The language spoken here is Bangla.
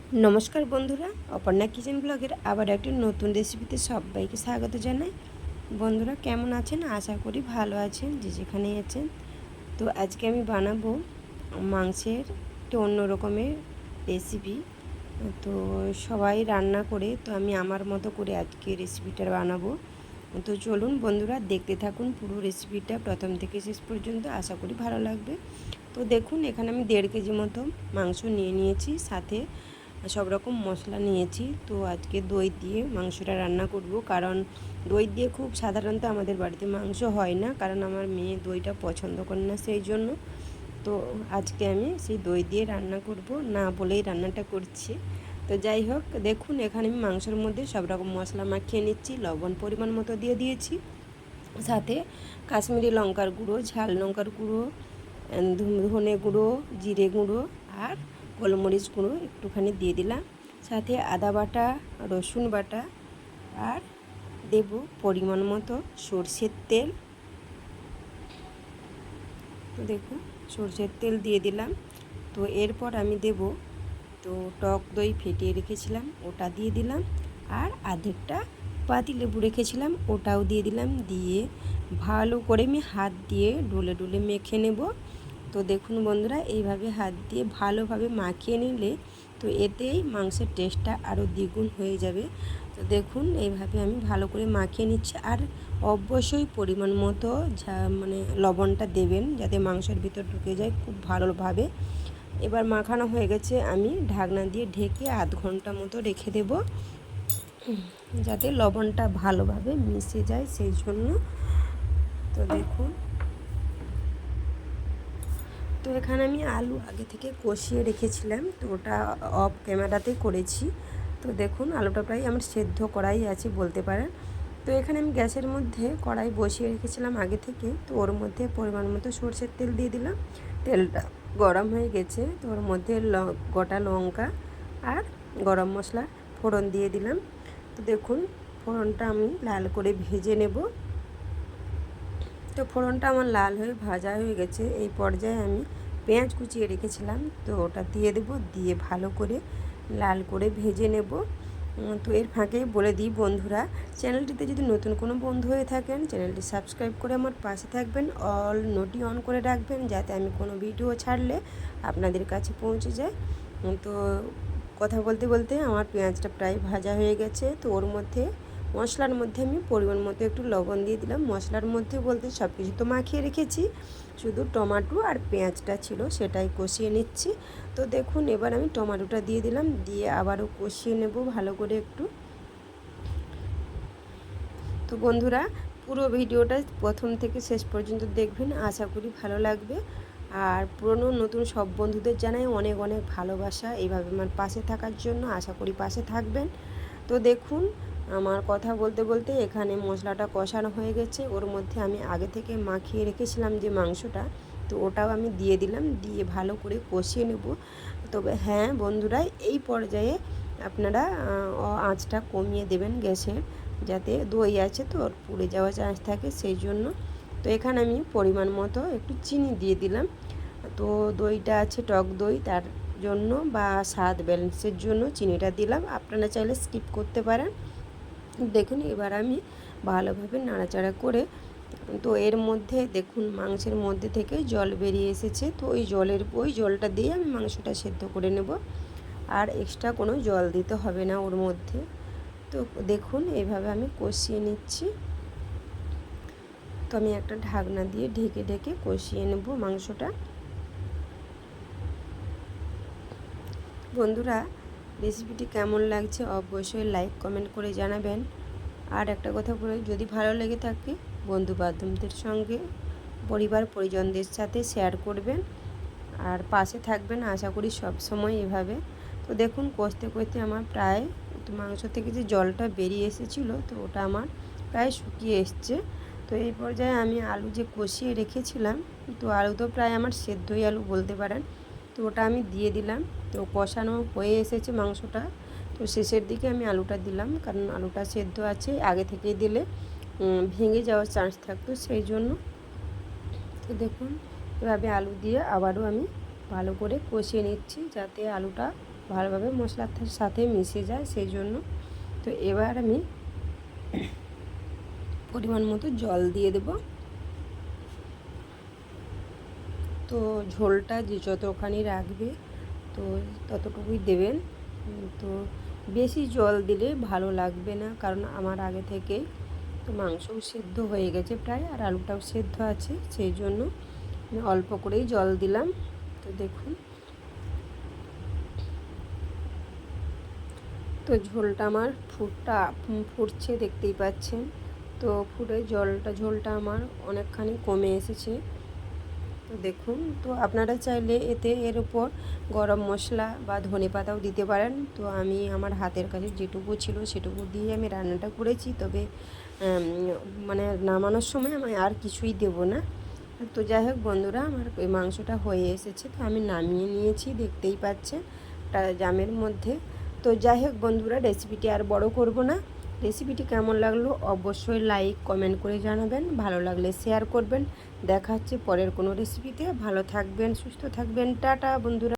নমস্কার বন্ধুরা, অপর্ণা কিচেন ব্লগের আবার একটি নতুন রেসিপিতে সবাইকে স্বাগত জানাই। বন্ধুরা কেমন আছেন? আশা করি ভালো আছেন, যে যেখানেই আছেন। তো আজকে আমি বানাবো মাংসের একটি অন্য রকমের রেসিপি। তো সবাই রান্না করে, তো আমি আমার মতো করে আজকে রেসিপিটা বানাবো। তো চলুন বন্ধুরা, দেখতে থাকুন পুরো রেসিপিটা প্রথম থেকে শেষ পর্যন্ত, আশা করি ভালো লাগবে। তো দেখুন, এখানে আমি 1.5 কেজি মতো মাংস নিয়ে নিয়েছি, সাথে সব রকম মশলা নিয়েছি। তো আজকে দই দিয়ে মাংসটা রান্না করব, কারণ দই দিয়ে খুব সাধারণত আমাদের বাড়িতে মাংস হয় না, কারণ আমার মেয়ে দইটা পছন্দ করে না, সেই জন্য। তো আজকে আমি সেই দই দিয়ে রান্না করব না বলেই রান্নাটা করছি। তো যাই হোক, দেখুন এখানে আমি মাংসের মধ্যে সব রকম মশলা মাখিয়ে নিচ্ছি, লবণ পরিমাণ মতো দিয়ে দিয়েছি, সাথে কাশ্মীরি লঙ্কার গুঁড়ো, ঝাল লঙ্কার গুঁড়ো, ধনে গুঁড়ো, জিরে গুঁড়ো আর গোলমরিচ গুঁড়ো একটুখানি দিয়ে দিলাম, সাথে আদা বাটা, রসুন বাটা, আর দেব পরিমাণ মতো সরষের তেল। তো দেখুন, সরষের তেল দিয়ে দিলাম। তো এরপর আমি দেব, তো টক দই ফেটিয়ে রেখেছিলাম ওটা দিয়ে দিলাম, আর আধেকটা পাতিলেবু রেখেছিলাম ওটাও দিয়ে দিলাম। দিয়ে ভালো করে আমি হাত দিয়ে ডলে ডলে মেখে নেব। তো দেখুন বন্ধুরা, এইভাবে হাত দিয়ে ভালোভাবে মাখিয়ে নিলে তো এতেই মাংসের টেস্টটা আরও দ্বিগুণ হয়ে যাবে। তো দেখুন, এইভাবে আমি ভালো করে মাখিয়ে নিচ্ছি। আর অবশ্যই পরিমাণ মতো লবণটা দেবেন, যাতে মাংসের ভিতর ঢুকে যায় খুব ভালোভাবে। এবার মাখানো হয়ে গেছে, আমি ঢাকনা দিয়ে ঢেকে আধ ঘন্টা মতো রেখে দেব, যাতে লবণটা ভালোভাবে মিশে যায়, সেই জন্য। তো দেখুন, তো এখানে আমি আলু আগে থেকে কষিয়ে রেখেছিলাম, তো ওটা অফ ক্যামেরাতেই করেছি। তো দেখুন, আলুটা প্রায় আমার সেদ্ধ করাই আছে বলতে পারেন। তো এখানে আমি গ্যাসের মধ্যে কড়াই বসিয়ে রেখেছিলাম আগে থেকে, তো ওর মধ্যে পরিমাণ মতো সরষের তেল দিয়ে দিলাম। তেলটা গরম হয়ে গেছে, তো ওর মধ্যে গোটা লঙ্কা আর গরম মশলা ফোড়ন দিয়ে দিলাম। তো দেখুন, ফোড়নটা আমি লাল করে ভেজে নেব। তো ফোড়নটা আমার লাল হয়ে ভাজা হয়ে গেছে, এই পর্যায়ে আমি পেঁয়াজ কুচিয়ে রেখেছিলাম, তো ওটা দিয়ে দেব, দিয়ে ভালো করে লাল করে ভেজে নেব। তো এর ফাঁকেই বলে দিই বন্ধুরা, চ্যানেলটিতে যদি নতুন কোনো বন্ধু হয়ে থাকেন, চ্যানেলটি সাবস্ক্রাইব করে আমার পাশে থাকবেন, অল নোটি অন করে রাখবেন, যাতে আমি কোনো ভিডিও ছাড়লে আপনাদের কাছে পৌঁছে যায়। তো কথা বলতে বলতে আমার পেঁয়াজটা প্রায় ভাজা হয়ে গেছে। তো ওর মধ্যে মশলার মধ্যে আমি পরিমাণ মতো একটু লবণ দিয়ে দিলাম। মশলার মধ্যে বলতে সব কিছু তো মাখিয়ে রেখেছি, শুধু টমেটো আর পেঁয়াজটা ছিল সেটাই কষিয়ে নিচ্ছি। তো দেখুন, এবার আমি টমেটোটা দিয়ে দিলাম, দিয়ে আবারও কষিয়ে নেব ভালো করে একটু। তো বন্ধুরা, পুরো ভিডিওটা প্রথম থেকে শেষ পর্যন্ত দেখবেন, আশা করি ভালো লাগবে। আর পুরনো নতুন সব বন্ধুদের জানাই অনেক অনেক ভালোবাসা, এইভাবে আমার পাশে থাকার জন্য। আশা করি পাশে থাকবেন। তো দেখুন, আমার কথা বলতে বলতে এখানে মশলাটা কষানো হয়ে গেছে, ওর মধ্যে আমি আগে থেকে মাখিয়ে রেখেছিলাম যে মাংসটা, তো ওটাও আমি দিয়ে দিলাম, দিয়ে ভালো করে কষিয়ে নেব। তবে হ্যাঁ বন্ধুরা, এই পর্যায়ে আপনারা আঁচটা কমিয়ে দেবেন গ্যাসের, যাতে দই আছে তো পুড়ে যাওয়ার চান্স থাকে, সেই জন্য। তো এখানে আমি পরিমাণ মতো একটু চিনি দিয়ে দিলাম। তো দইটা আছে টক দই, তার জন্য বা স্বাদ ব্যালেন্সের জন্য চিনিটা দিলাম, আপনারা চাইলে স্কিপ করতে পারেন। দেখুন, এবার আমি ভালোভাবে নাড়াচাড়া করে, তো এর মধ্যে দেখুন মাংসের মধ্যে থেকে জল বেরিয়ে এসেছে, তো ওই জলটা দিয়ে আমি মাংসটা সেদ্ধ করে নেব, আর এক্সট্রা কোনো জল দিতে হবে না ওর মধ্যে। তো দেখুন, এইভাবে আমি কষিয়ে নিচ্ছি। তো আমি একটা ঢাকনা দিয়ে ঢেকে ঢেকে কষিয়ে নেব মাংসটা। বন্ধুরা, রেসিপিটি কেমন লাগছে অবশ্যই লাইক কমেন্ট করে জানাবেন। আর একটা কথা বলে, যদি ভালো লেগে থাকে বন্ধু বান্ধবদের সঙ্গে, পরিবার পরিজনদের সাথে শেয়ার করবেন, আর পাশে থাকবেন আশা করি সব সময় এভাবে। তো দেখুন, কষতে কষতে আমার প্রায়, তো মাংস থেকে যে জলটা বেরিয়ে এসেছিলো, তো ওটা আমার প্রায় শুকিয়ে এসছে। তো এই পর্যায়ে আমি আলু যে কষিয়ে রেখেছিলাম, তো আলু তো প্রায় আমার সেদ্ধই আলু বলতে পারেন, তো ওটা আমি দিয়ে দিলাম। তো কষানো হয়ে এসেছে মাংসটা, তো শেষের দিকে আমি আলুটা দিলাম, কারণ আলুটা সেদ্ধ আছে, আগে থেকে দিলে ভেঙে যাওয়ার চান্স থাকতো, সেই জন্য। তো দেখুন, এভাবে আলু দিয়ে আবারও আমি ভালো করে কষিয়ে নিচ্ছি, যাতে আলুটা ভালোভাবে মশলার সাথে মিশে যায়, সেই জন্য। তো এবার আমি পরিমাণ মতো জল দিয়ে দেব। তো ঝোলটা যে যতখানি রাখবে তো ততটুকুই দেবেন। তো বেশি জল দিলে ভালো লাগবে না, কারণ আমার আগে থেকে তো মাংসও সেদ্ধ হয়ে গেছে প্রায়, আর আলুটাও সেদ্ধ আছে, সেই জন্য আমি অল্প করেই জল দিলাম। তো দেখুন, তো ঝোলটা আমার ফুটছে, দেখতেই পাচ্ছেন। তো ঝোলটা আমার অনেকখানি কমে এসেছে। তো দেখুন, তো আপনারা চাইলে এর উপর গরম মশলা বা ধনেপাতাও দিতে পারেন। তো আমি আমার হাতের কাছে যেটুকু ছিল সেটুকু দিয়ে আমি রান্নাটা করেছি। তবে মানে নামানোর সময় আমি আর কিছুই দেব না। তো যাই হোক বন্ধুরা, আমার ওই মাংসটা হয়ে এসেছে, তো আমি নামিয়ে নিয়েছি, দেখতেই পাচ্ছেন জামের মধ্যে। তো যাই হোক বন্ধুরা, রেসিপিটি আর বড় করব না। রেসিপিটি কেমন লাগলো অবশ্যই লাইক কমেন্ট করে জানাবেন, ভালো লাগলে শেয়ার করবেন। দেখা হচ্ছে পরের কোনো রেসিপিতে। ভালো থাকবেন, সুস্থ থাকবেন, টাটা বন্ধুরা।